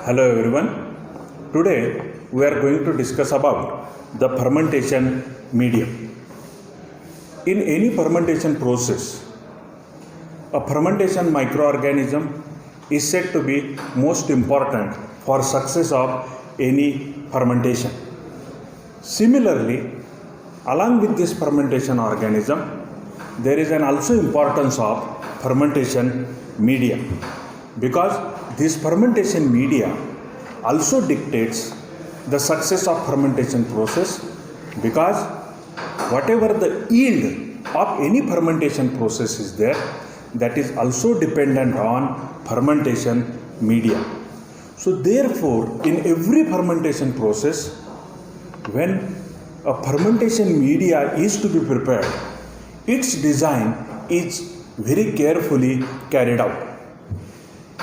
Hello everyone. Today we are going to discuss about the fermentation medium. In any fermentation process, a fermentation microorganism is said to be most important for success of any fermentation. Similarly, along with this fermentation organism, there is an also importance of fermentation media, because this fermentation media also dictates the success of fermentation process, because whatever the yield of any fermentation process is there, that is also dependent on fermentation media. So therefore, in every fermentation process, when a fermentation media is to be prepared, its design is very carefully carried out.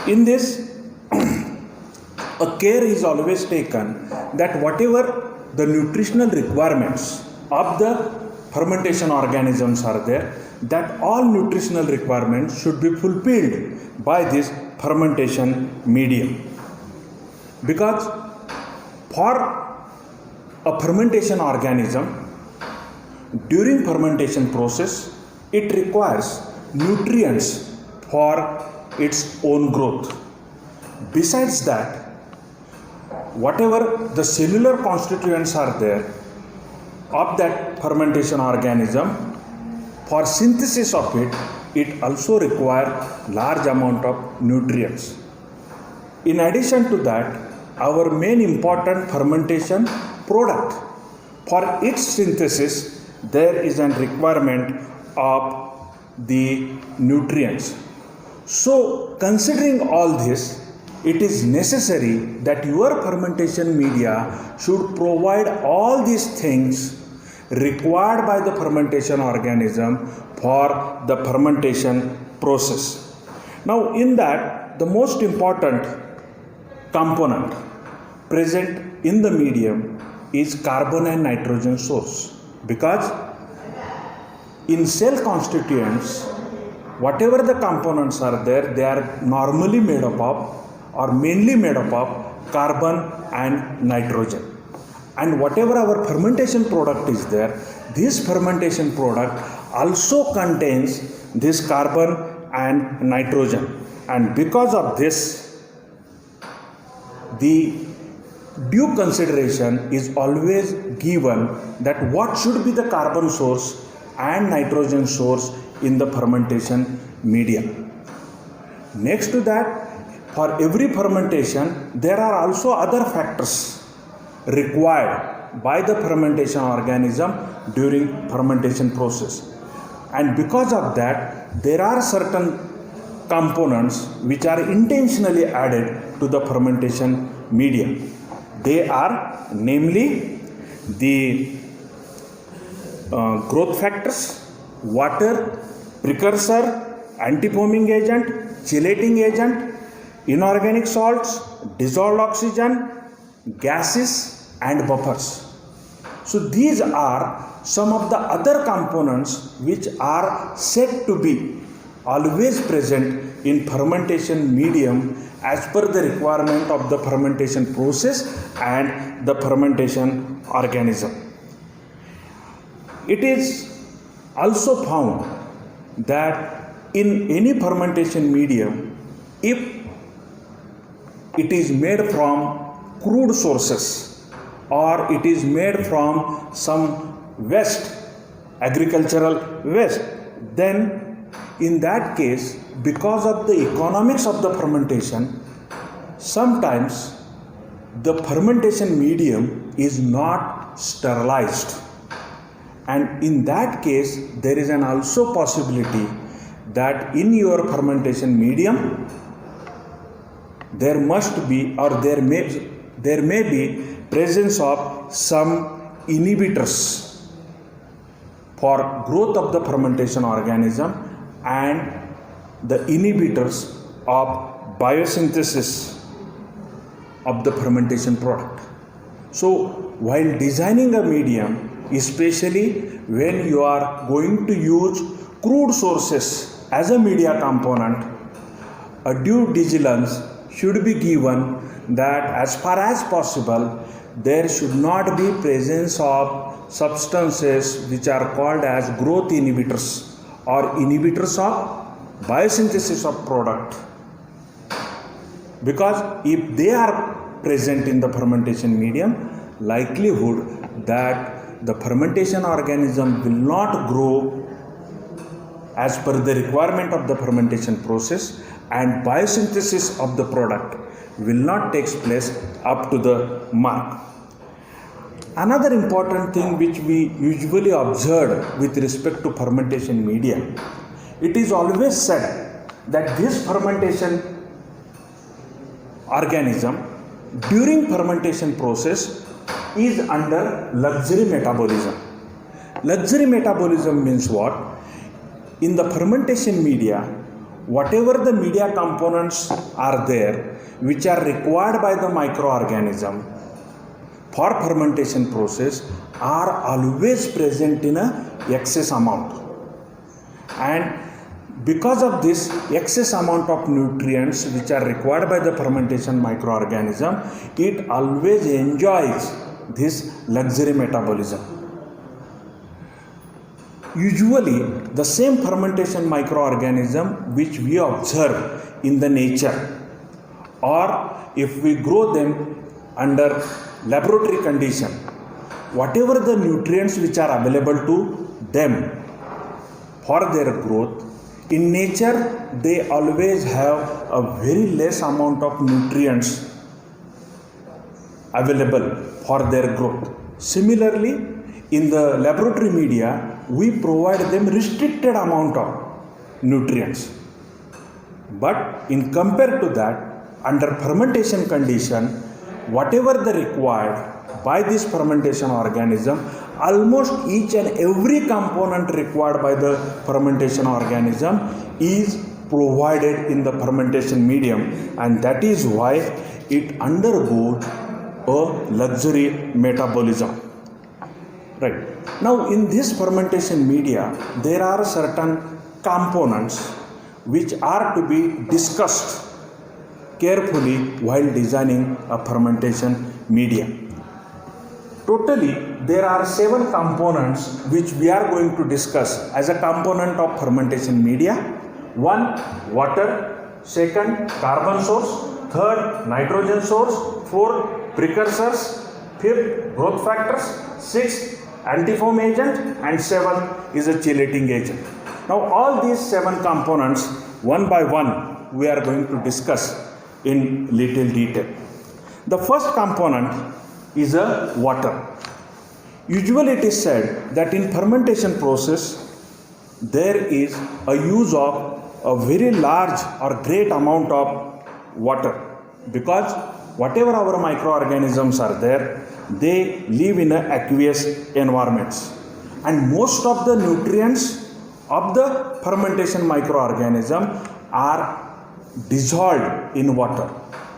In this, a care is always taken that whatever the nutritional requirements of the fermentation organisms are there, that all nutritional requirements should be fulfilled by this fermentation medium. Because for a fermentation organism, during fermentation process, it requires nutrients for its own growth. Besides that, whatever the cellular constituents are there of that fermentation organism, for synthesis of it, it also requires large amount of nutrients. In addition to that, our main important fermentation product, for its synthesis, there is a requirement of the nutrients. So, considering all this, it is necessary that your fermentation media should provide all these things required by the fermentation organism for the fermentation process. Now, in that, the most important component present in the medium is carbon and nitrogen source, because in cell constituents, whatever the components are there, they are normally made up of or mainly made up of carbon and nitrogen. And whatever our fermentation product is there, this fermentation product also contains this carbon and nitrogen. And because of this, the due consideration is always given that what should be the carbon source and nitrogen source in the fermentation media. Next to that, for every fermentation, there are also other factors required by the fermentation organism during fermentation process. And because of that, there are certain components which are intentionally added to the fermentation medium. They are namely the growth factors, water, precursor, antifoaming agent, chelating agent, inorganic salts, dissolved oxygen, gases and buffers. So these are some of the other components which are said to be always present in fermentation medium as per the requirement of the fermentation process and the fermentation organism. It is also found that in any fermentation medium, if it is made from crude sources or it is made from some waste, agricultural waste, then in that case, because of the economics of the fermentation, sometimes the fermentation medium is not sterilized. And in that case, there is an also possibility that in your fermentation medium, there must be or there may be presence of some inhibitors for growth of the fermentation organism and the inhibitors of biosynthesis of the fermentation product. So while designing a medium, especially when you are going to use crude sources as a media component, a due diligence should be given that as far as possible there should not be presence of substances which are called as growth inhibitors or inhibitors of biosynthesis of product, because if they are present in the fermentation medium, likelihood that the fermentation organism will not grow as per the requirement of the fermentation process, and biosynthesis of the product will not take place up to the mark. Another important thing which we usually observe with respect to fermentation media, it is always said that this fermentation organism during fermentation process is under luxury metabolism. Luxury metabolism means what? In the fermentation media, whatever the media components are there which are required by the microorganism for fermentation process are always present in a excess amount, and because of this excess amount of nutrients which are required by the fermentation microorganism, it always enjoys this luxury metabolism. Usually the same fermentation microorganism which we observe in the nature, or if we grow them under laboratory condition, whatever the nutrients which are available to them for their growth, in nature they always have a very less amount of nutrients available for their growth. Similarly, in the laboratory media, we provide them restricted amount of nutrients. But in compared to that, under fermentation condition, whatever the required by this fermentation organism, almost each and every component required by the fermentation organism is provided in the fermentation medium, and that is why it undergoes a luxury metabolism. Right. Now in this fermentation media, there are certain components which are to be discussed carefully while designing a fermentation media. Totally, there are 7 components which we are going to discuss as a component of fermentation media. 1. Water. 2. Carbon source. 3. Nitrogen source. 4. Precursors. 5. Growth factors. 6. Antifoam agent. And 7 is a chelating agent. Now all these 7 components, one by one, we are going to discuss in little detail. The first component is a water. Usually it is said that in fermentation process there is a use of a very large or great amount of water, because whatever our microorganisms are there, they live in aqueous environments, and most of the nutrients of the fermentation microorganism are dissolved in water.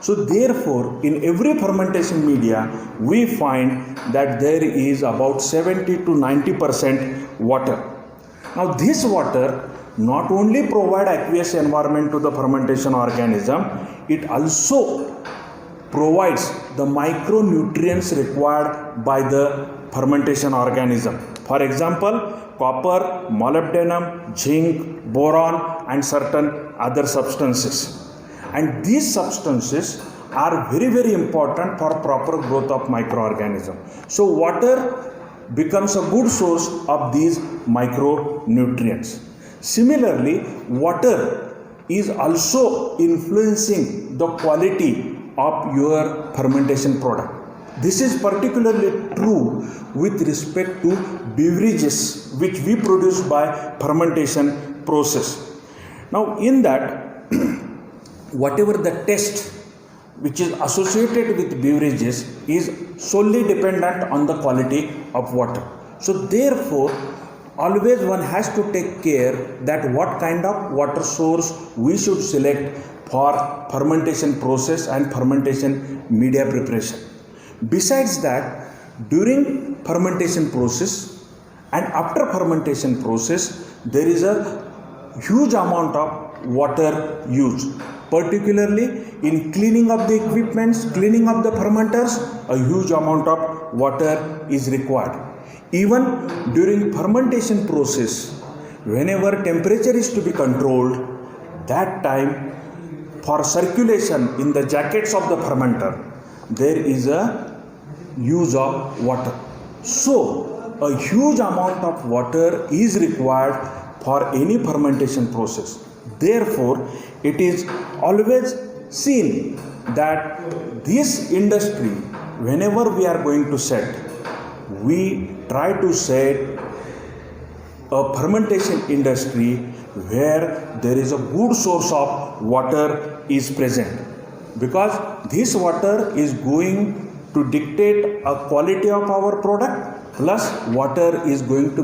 So therefore, in every fermentation media, we find that there is about 70 to 90% water. Now this water not only provide aqueous environment to the fermentation organism, it also provides the micronutrients required by the fermentation organism. For example, copper, molybdenum, zinc, boron, and certain other substances. And these substances are very, very important for proper growth of microorganism. So water becomes a good source of these micronutrients. Similarly, water is also influencing the quality of your fermentation product. This is particularly true with respect to beverages which we produce by fermentation process. Now in that, whatever the taste which is associated with beverages is solely dependent on the quality of water. So therefore, always one has to take care that what kind of water source we should select for fermentation process and fermentation media preparation. Besides that, during fermentation process and after fermentation process, there is a huge amount of water used. particularly in cleaning of the equipments, cleaning of the fermenters, a huge amount of water is required. Even during fermentation process, whenever temperature is to be controlled, that time for circulation in the jackets of the fermenter, there is a use of water. So, a huge amount of water is required for any fermentation process. Therefore, it is always seen that this industry, whenever we are going to set, we try to set a fermentation industry where there is a good source of water is present, because this water is going to dictate a quality of our product, plus water is going to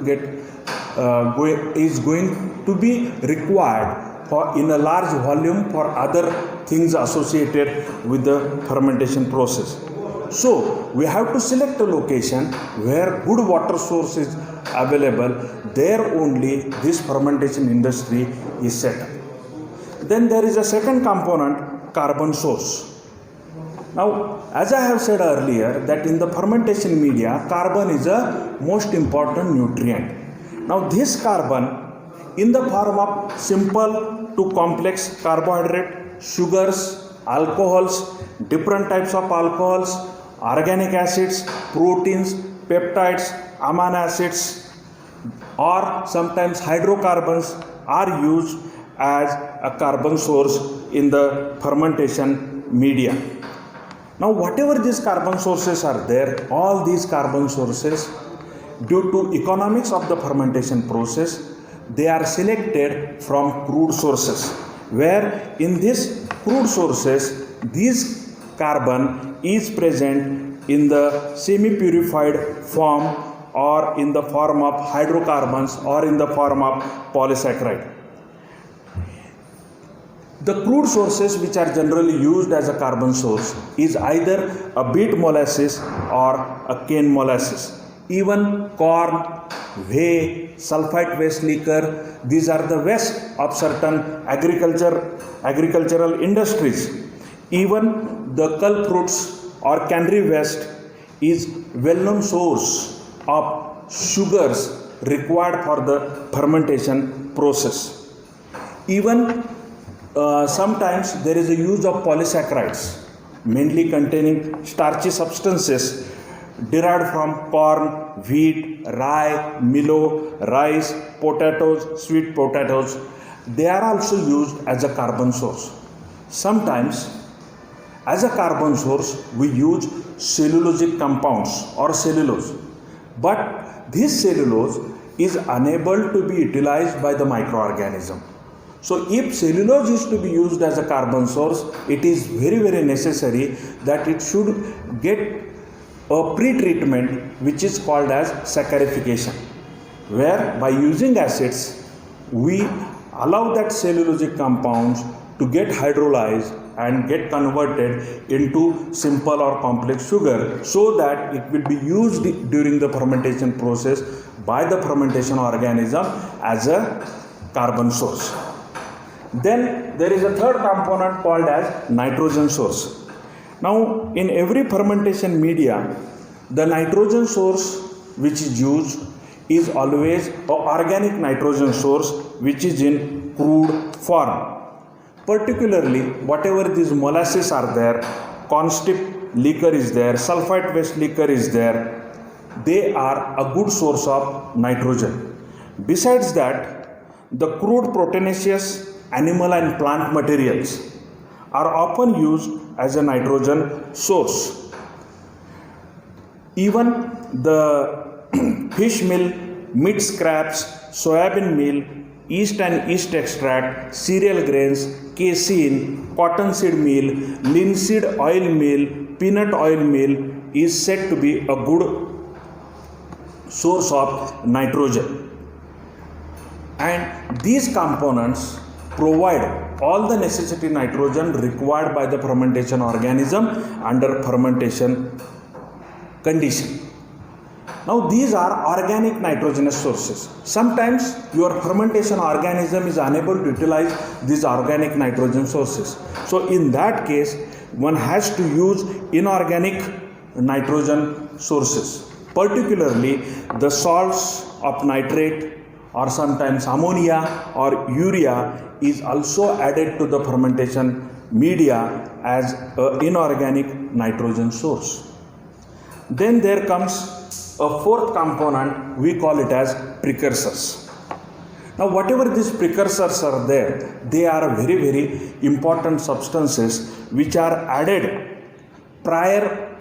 be required for in a large volume for other things associated with the fermentation process. So we have to select a location where good water source is available. There only this fermentation industry is set up. Then there is a second component, carbon source. Now, as I have said earlier, that in the fermentation media, carbon is a most important nutrient. Now, this carbon in the form of simple to complex carbohydrate, sugars, alcohols, different types of alcohols, organic acids, proteins, peptides, amino acids, or sometimes hydrocarbons are used as a carbon source in the fermentation media. Now, whatever these carbon sources are there, all these carbon sources, due to economics of the fermentation process, they are selected from crude sources, where in these crude sources, this carbon is present in the semi-purified form or in the form of hydrocarbons or in the form of polysaccharide. The crude sources which are generally used as a carbon source is either a beet molasses or a cane molasses. Even corn, whey, sulfite waste liquor, these are the waste of certain agricultural industries. Even the culp fruits or cannery waste is well-known source of sugars required for the fermentation process. Even sometimes there is a use of polysaccharides, mainly containing starchy substances derived from corn, wheat, rye, millet, rice, potatoes, sweet potatoes. They are also used as a carbon source. Sometimes as a carbon source we use cellulosic compounds or cellulose, but this cellulose is unable to be utilized by the microorganism. So if cellulose is to be used as a carbon source, it is very necessary that it should get a pre-treatment which is called as saccharification, where by using acids we allow that cellulosic compounds to get hydrolyzed and get converted into simple or complex sugar, so that it will be used during the fermentation process by the fermentation organism as a carbon source. Then there is a third component called as nitrogen source. Now, in every fermentation media, the nitrogen source which is used is always an organic nitrogen source which is in crude form. Particularly, whatever these molasses are there, cornstip liquor is there, sulfite waste liquor is there, they are a good source of nitrogen. Besides that, the crude proteinaceous animal and plant materials are often used as a nitrogen source. Even the fish meal, meat scraps, soybean meal, yeast and yeast extract, cereal grains, casein, cottonseed meal, linseed oil meal, peanut oil meal is said to be a good source of nitrogen. And these components provide all the necessary nitrogen required by the fermentation organism under fermentation condition. Now these are organic nitrogenous sources. Sometimes your fermentation organism is unable to utilize these organic nitrogen sources. So in that case, one has to use inorganic nitrogen sources, particularly the salts of nitrate or sometimes ammonia or urea is also added to the fermentation media as an inorganic nitrogen source. Then there comes a fourth component, we call it as precursors. Now whatever these precursors are there, they are very, very important substances which are added prior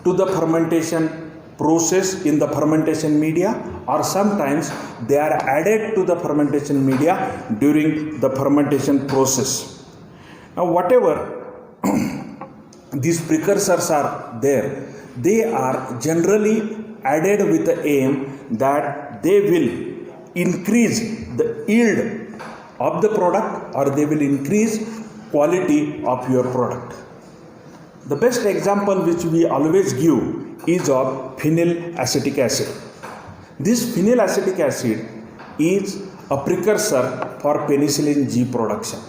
to the fermentation process in the fermentation media, or sometimes they are added to the fermentation media during the fermentation process. Now whatever these precursors are there, they are generally added with the aim that they will increase the yield of the product or they will increase quality of your product. The best example which we always give is of phenylacetic acid. This phenylacetic acid is a precursor for penicillin G production.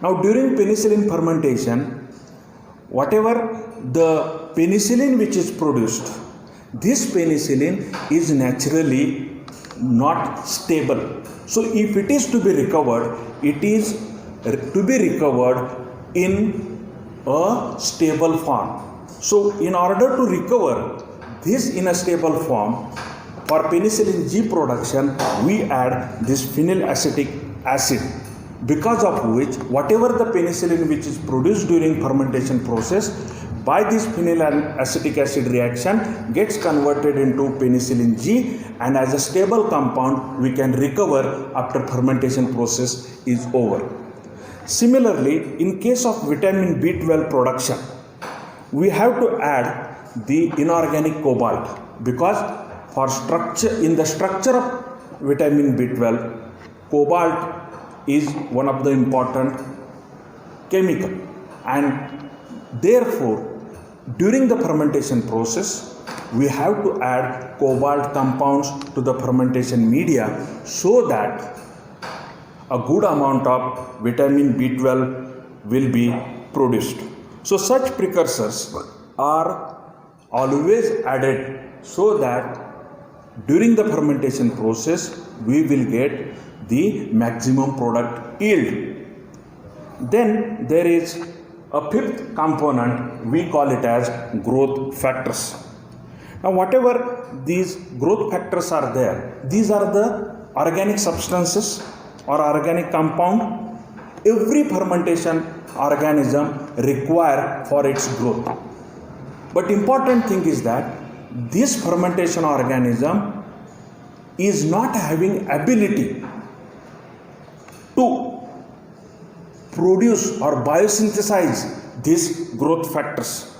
Now during penicillin fermentation, whatever the penicillin which is produced, this penicillin is naturally not stable. So if it is to be recovered, it is to be recovered in a stable form. So in order to recover this in a stable form, for penicillin G production, we add this phenylacetic acid, because of which whatever the penicillin which is produced during fermentation process by this phenylacetic acid reaction gets converted into penicillin G, and as a stable compound we can recover after fermentation process is over. Similarly, in case of vitamin B12 production, we have to add the inorganic cobalt, because for structure, in the structure of vitamin B12, cobalt is one of the important chemical, and therefore during the fermentation process we have to add cobalt compounds to the fermentation media so that a good amount of vitamin B12 will be produced. So such precursors are always added so that during the fermentation process we will get the maximum product yield. Then there is a fifth component, we call it as growth factors. Now whatever these growth factors are there, these are the organic substances or organic compound every fermentation organism require for its growth. But important thing is that this fermentation organism is not having ability to produce or biosynthesize these growth factors,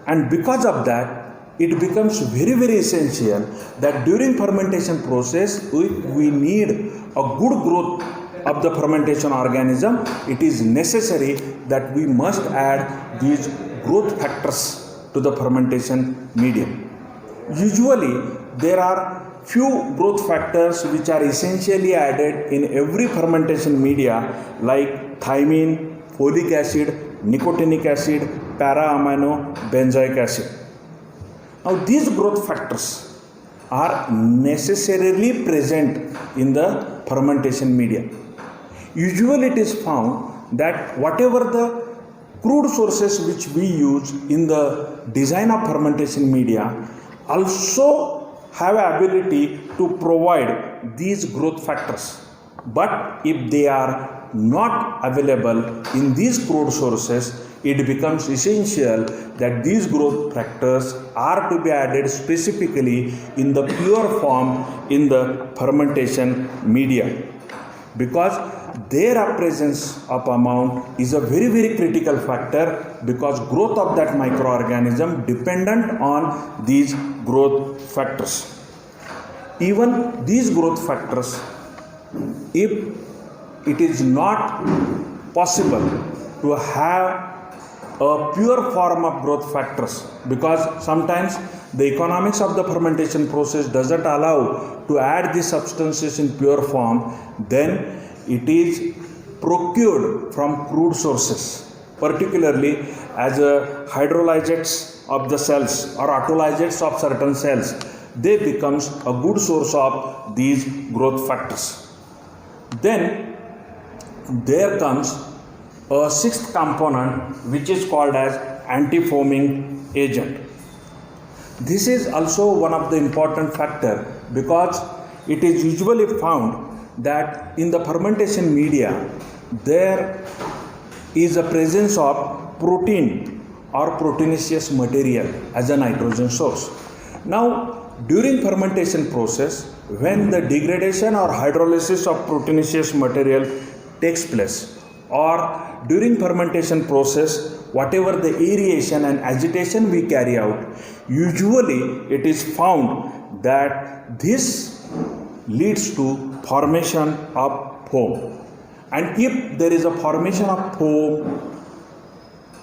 and because of that it becomes very, very essential that during fermentation process we need a good growth of the fermentation organism. It is necessary that we must add these growth factors to the fermentation medium. Usually there are few growth factors which are essentially added in every fermentation media, like thymine, folic acid, nicotinic acid, para-amino, benzoic acid. Now these growth factors are necessarily present in the fermentation media. Usually it is found that whatever the crude sources which we use in the design of fermentation media also have ability to provide these growth factors. But if they are not available in these crude sources, it becomes essential that these growth factors are to be added specifically in the pure form in the fermentation media, because their presence of amount is a very, very critical factor, because growth of that microorganism dependent on these growth factors. Even these growth factors, if it is not possible to have a pure form of growth factors, because sometimes the economics of the fermentation process doesn't allow to add these substances in pure form. Then it is procured from crude sources, particularly as hydrolysates of the cells or autolysates of certain cells. They becomes a good source of these growth factors. Then there comes a sixth component, which is called as anti-foaming agent. This is also one of the important factor, because it is usually found that in the fermentation media there is a presence of protein or proteinaceous material as a nitrogen source. Now during fermentation process, when the degradation or hydrolysis of proteinaceous material takes place, or during fermentation process, whatever the aeration and agitation we carry out, usually it is found that this leads to formation of foam. And if there is a formation of foam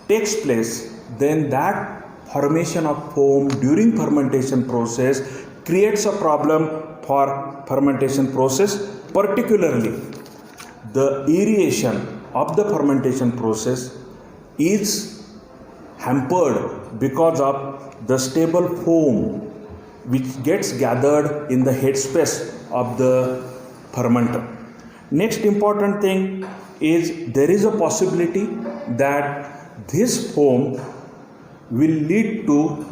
takes place, then that formation of foam during fermentation process creates a problem for fermentation process, particularly the aeration of the fermentation process is hampered because of the stable foam which gets gathered in the headspace of the fermenter. Next important thing is there is a possibility that this foam will lead to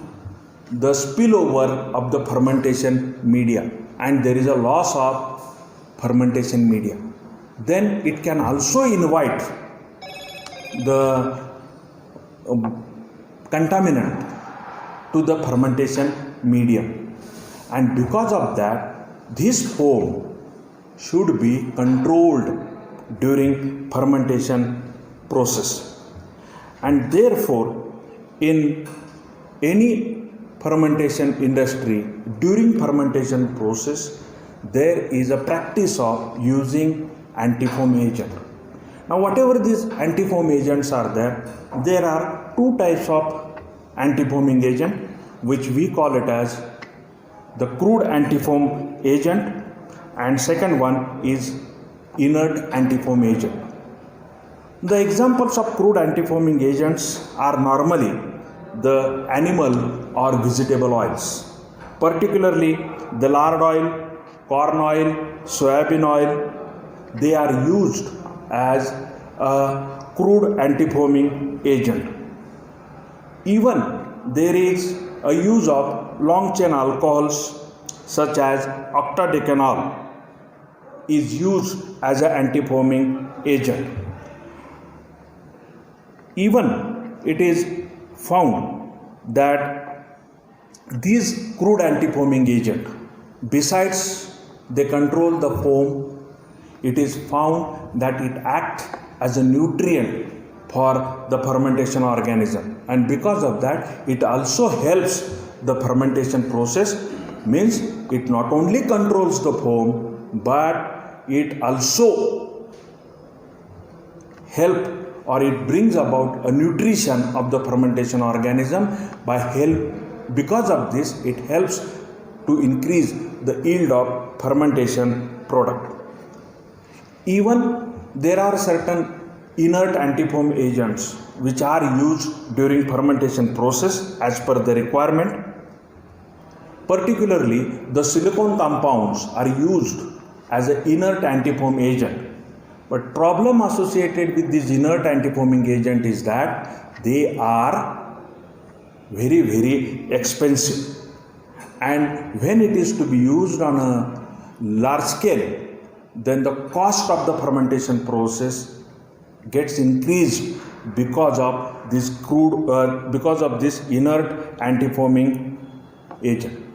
the spillover of the fermentation media, and there is a loss of fermentation media. Then it can also invite the contaminant to the fermentation medium, and because of that this foam should be controlled during fermentation process. And therefore in any fermentation industry, during fermentation process there is a practice of using anti-foam agent. Now whatever these anti-foam agents are there are two types of anti-foaming agent, which we call it as the crude anti-foam agent, and second one is inert anti-foam agent. The examples of crude anti-foaming agents are normally the animal or vegetable oils, particularly the lard oil, corn oil, soybean oil. They are used as a crude anti-foaming agent. Even there is a use of long chain alcohols such as octadecanol is used as an anti-foaming agent. Even it is found that these crude anti-foaming agent, besides they control the foam, it is found that it acts as a nutrient for the fermentation organism, and because of that it also helps the fermentation process. Means it not only controls the foam, but it also help or it brings about a nutrition of the fermentation organism by help. Because of this it helps to increase the yield of fermentation product. Even there are certain inert anti-foam agents which are used during fermentation process as per the requirement. Particularly the silicone compounds are used as an inert anti-foam agent. But problem associated with this inert anti-foaming agent is that they are very, very expensive. And when it is to be used on a large scale, then the cost of the fermentation process gets increased because of this because of this inert anti-foaming agent.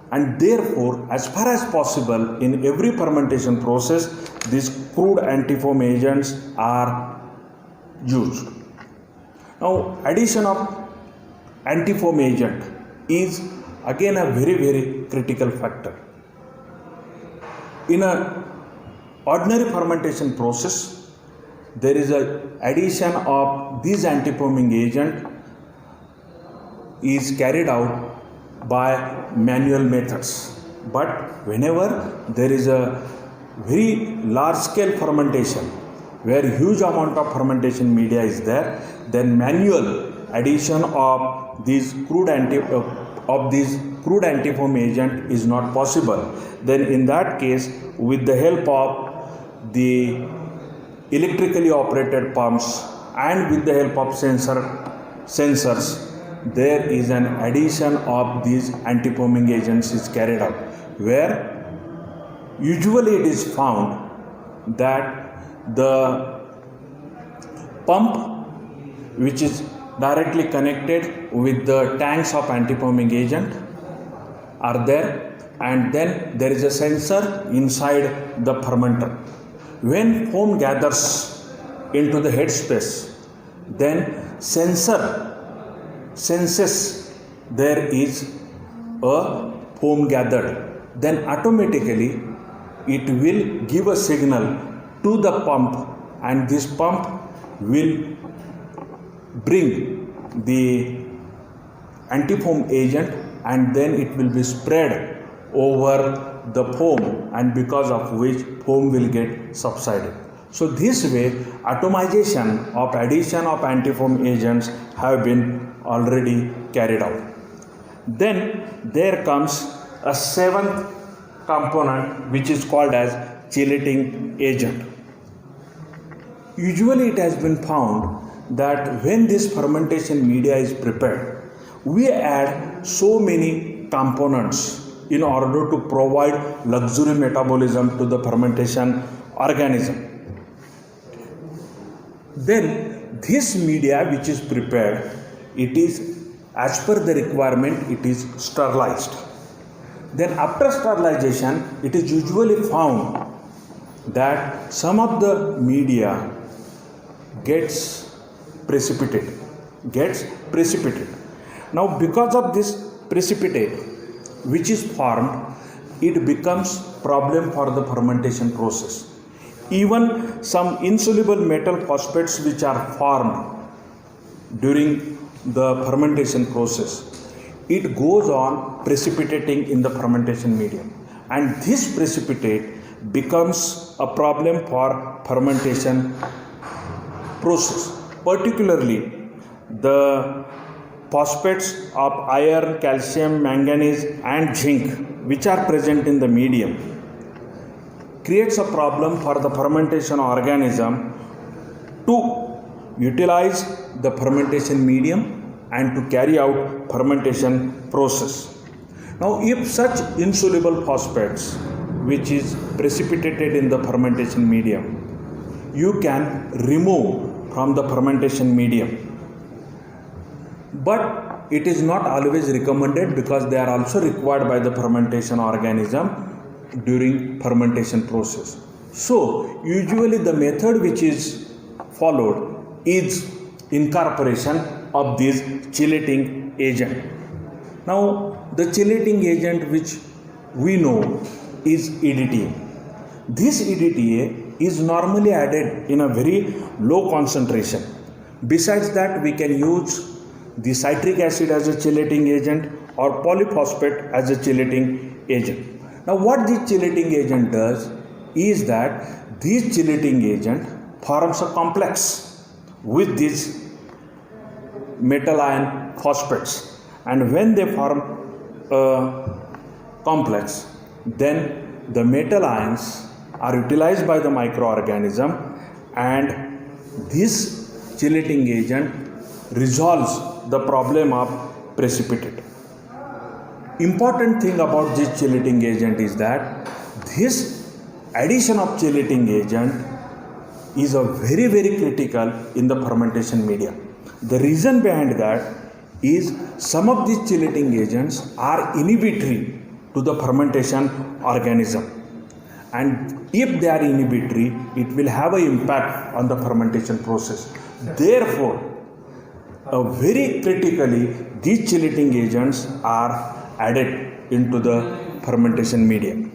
And therefore, as far as possible, in every fermentation process, these crude anti-foam agents are used. Now, addition of anti-foam agent is again a very, very critical factor. In an ordinary fermentation process, there is a addition of this antifoaming agent is carried out by manual methods. But whenever there is a very large scale fermentation where huge amount of fermentation media is there, then manual addition of this crude antifoam agent is not possible. Then in that case, with the help of the electrically operated pumps and with the help of sensors, there is an addition of these antifoaming agents is carried out, where usually it is found that the pump which is directly connected with the tanks of antifoaming agent are there, and then there is a sensor inside the fermenter. When foam gathers into the headspace, then sensor senses there is a foam gathered, then automatically it will give a signal to the pump, and this pump will bring the antifoam agent, and then it will be spread over the foam, and because of which foam will get subsided. So this way atomization of addition of antifoam agents have been already carried out. Then there comes a seventh component which is called as chelating agent. Usually it has been found that when this fermentation media is prepared, we add so many components in order to provide luxury metabolism to the fermentation organism. Then this media which is prepared, it is as per the requirement, it is sterilized. Then after sterilization, it is usually found that some of the media gets precipitated. Now because of this precipitate which is formed, it becomes problem for the fermentation process. Even some insoluble metal phosphates which are formed during the fermentation process, it goes on precipitating in the fermentation medium, and this precipitate becomes a problem for fermentation process. Particularly the phosphates of iron, calcium, manganese and zinc which are present in the medium creates a problem for the fermentation organism to utilize the fermentation medium and to carry out fermentation process. Now if such insoluble phosphates which is precipitated in the fermentation medium, you can remove from the fermentation medium, but it is not always recommended because they are also required by the fermentation organism during fermentation process. So usually the method which is followed is incorporation of this chelating agent. Now the chelating agent which we know is EDTA. This EDTA is normally added in a very low concentration. Besides that, we can use the citric acid as a chelating agent or polyphosphate as a chelating agent. Now what this chelating agent does is that this chelating agent forms a complex with these metal ion phosphates, and when they form a complex, then the metal ions are utilized by the microorganism, and this chelating agent resolves the problem of precipitate. Important thing about this chelating agent is that this addition of chelating agent is a very critical in the fermentation media. The reason behind that is some of these chelating agents are inhibitory to the fermentation organism, and if they are inhibitory, it will have an impact on the fermentation process. Therefore, very critically, these chelating agents are added into the fermentation medium,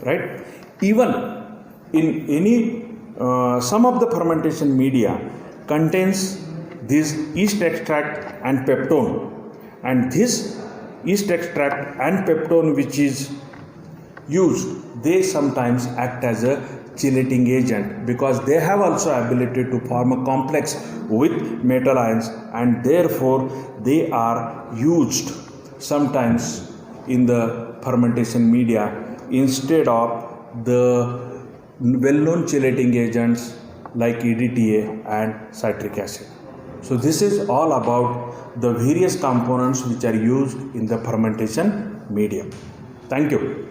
right? Even in any some of the fermentation media contains this yeast extract and peptone, and this yeast extract and peptone which is used, they sometimes act as a chelating agent because they have also ability to form a complex with metal ions, and therefore they are used sometimes in the fermentation media instead of the well-known chelating agents like EDTA and citric acid. So this is all about the various components which are used in the fermentation medium. Thank you.